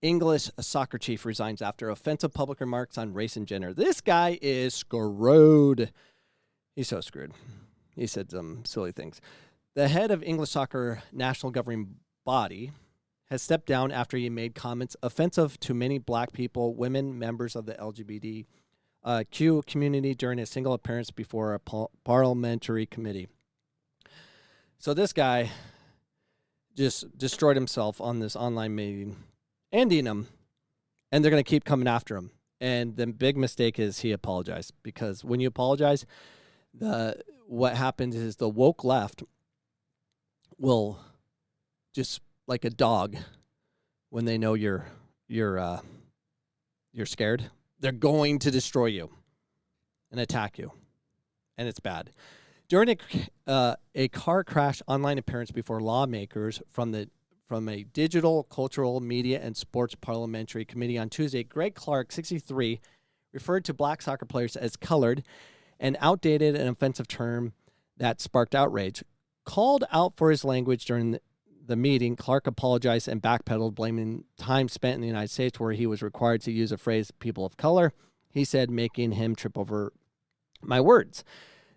English soccer chief resigns after offensive public remarks on race and gender. This guy is screwed. He's so screwed. He said some silly things. The head of English soccer national governing body has stepped down after he made comments offensive to many black people, women, members of the LGBTQ community during a single appearance before a parliamentary committee. So this guy just destroyed himself on this online meeting, ending him, and they're going to keep coming after him. And the big mistake is he apologized, because when you apologize, what happens is the woke left will just, like a dog, when they know you're scared, they're going to destroy you and attack you, and it's bad. During a car crash online appearance before lawmakers from a digital, cultural, media, and sports parliamentary committee on Tuesday, Greg Clark, 63, referred to black soccer players as colored, an outdated and offensive term that sparked outrage. Called out for his language during the meeting, Clark apologized and backpedaled, blaming time spent in the United States where he was required to use a phrase, people of color. He said, making him trip over my words.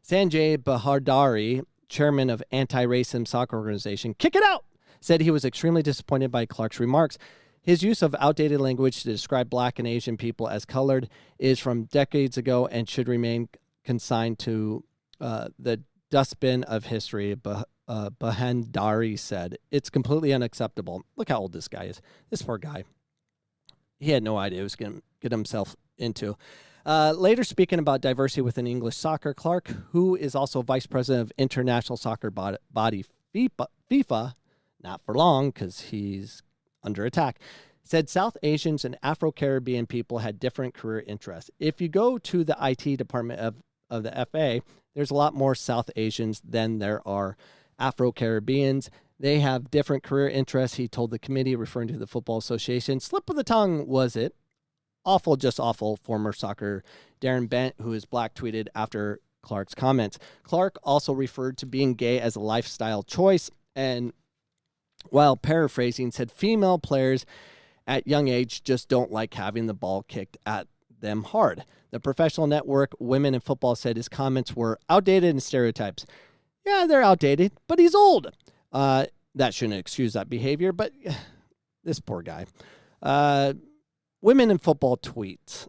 Sanjay Bahadari, chairman of anti-racism soccer organization, Kick It Out, said he was extremely disappointed by Clark's remarks. His use of outdated language to describe black and Asian people as colored is from decades ago and should remain consigned to the dustbin of history, Bahandari said. It's completely unacceptable. Look how old this guy is. This poor guy. He had no idea what he was going to get himself into. Later, speaking about diversity within English soccer, Clark, who is also vice president of international soccer body FIFA, not for long because he's under attack, said South Asians and Afro-Caribbean people had different career interests. If you go to the IT department of the FA, there's a lot more South Asians than there are Afro-Caribbeans. They have different career interests, he told the committee, referring to the Football Association. Slip of the tongue, was it? Awful, just awful, former soccer Darren Bent, who is black, tweeted after Clark's comments. Clark also referred to being gay as a lifestyle choice, and while paraphrasing, said female players at young age just don't like having the ball kicked at them hard. The professional network Women in Football said his comments were outdated and stereotypes. Yeah, they're outdated, but he's old. That shouldn't excuse that behavior, but this poor guy. Women in Football tweets,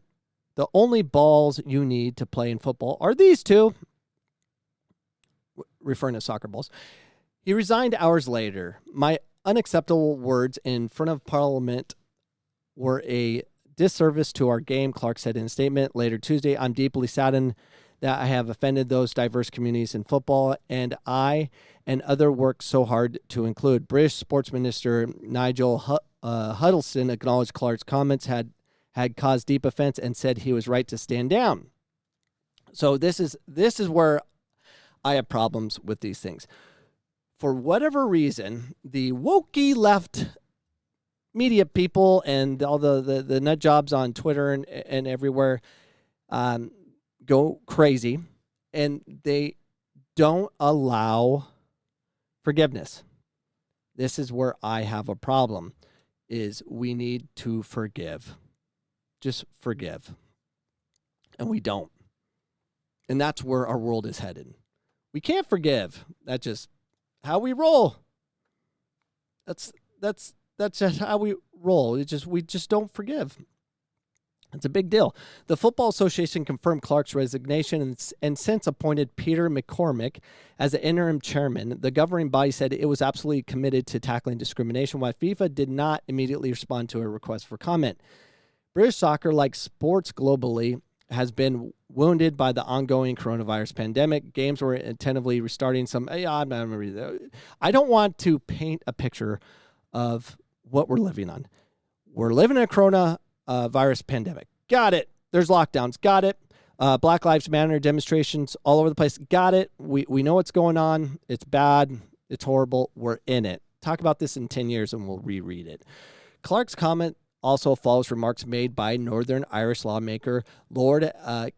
the only balls you need to play in football are these two, referring to soccer balls. He resigned hours later. My unacceptable words in front of Parliament were a disservice to our game, Clark said in a statement later Tuesday. I'm deeply saddened that I have offended those diverse communities in football, and I and other work so hard to include. British Sports Minister Nigel Huddleston acknowledged Clark's comments had caused deep offense and said he was right to stand down. So this is where I have problems with these things. For whatever reason, the wokey left media people and all the nut jobs on Twitter and everywhere go crazy, and they don't allow forgiveness. This is where I have a problem, is we need to forgive. Just forgive. And we don't. And that's where our world is headed. We can't forgive. That's just how we roll. That's just how we roll. We just don't forgive. It's a big deal. The Football Association confirmed Clark's resignation and since appointed Peter McCormick as the interim chairman. The governing body said it was absolutely committed to tackling discrimination, while FIFA did not immediately respond to a request for comment. British soccer, like sports globally, has been wounded by the ongoing coronavirus pandemic. Games were tentatively restarting some. I don't want to paint a picture of what we're living on. We're living in a coronavirus pandemic. Got it. There's lockdowns. Got it. Black Lives Matter demonstrations all over the place. Got it. We know what's going on. It's bad. It's horrible. We're in it. Talk about this in 10 years and we'll reread it. Clark's comment also follows remarks made by Northern Irish lawmaker Lord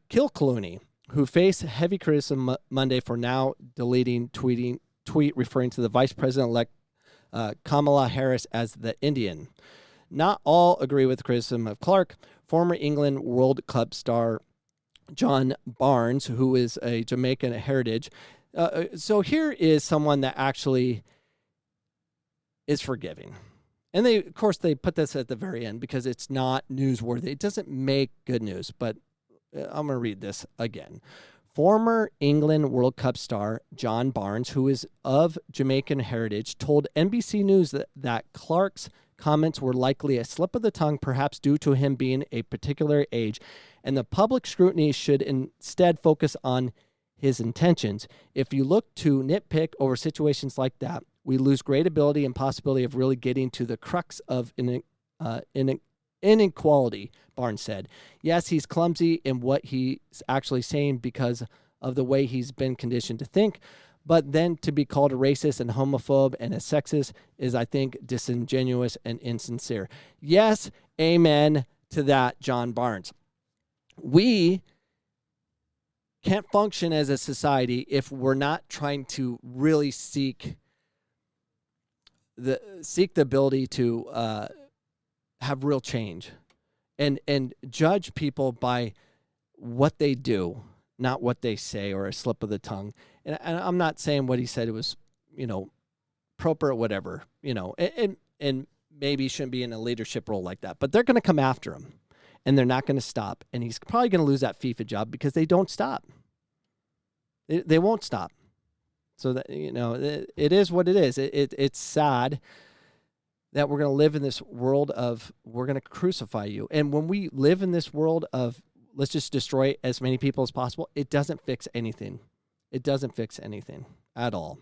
Kilclooney, who faced heavy criticism Monday for now deleting tweet referring to the Vice President-elect Kamala Harris as the Indian. Not all agree with the criticism of Clark. Former England World Cup star John Barnes, who is a Jamaican heritage. So here is someone that actually is forgiving. And they, of course, they put this at the very end because it's not newsworthy. It doesn't make good news, but I'm going to read this again. Former England World Cup star John Barnes, who is of Jamaican heritage, told NBC News that Clark's comments were likely a slip of the tongue, perhaps due to him being a particular age, and the public scrutiny should instead focus on his intentions. If you look to nitpick over situations like that, we lose great ability and possibility of really getting to the crux of inequality, Barnes said. Yes, he's clumsy in what he's actually saying because of the way he's been conditioned to think, but then to be called a racist and homophobe and a sexist is, I think, disingenuous and insincere. Yes, amen to that, John Barnes. We can't function as a society if we're not trying to really seek the ability to have real change and judge people by what they do, not what they say or a slip of the tongue. And I'm not saying what he said it was, proper or whatever, and maybe he shouldn't be in a leadership role like that, but they're going to come after him and they're not going to stop. And he's probably going to lose that FIFA job because they don't stop. They won't stop. So that, it is what it is. It's sad that we're going to live in this world of we're going to crucify you. And when we live in this world of let's just destroy as many people as possible, it doesn't fix anything. It doesn't fix anything at all.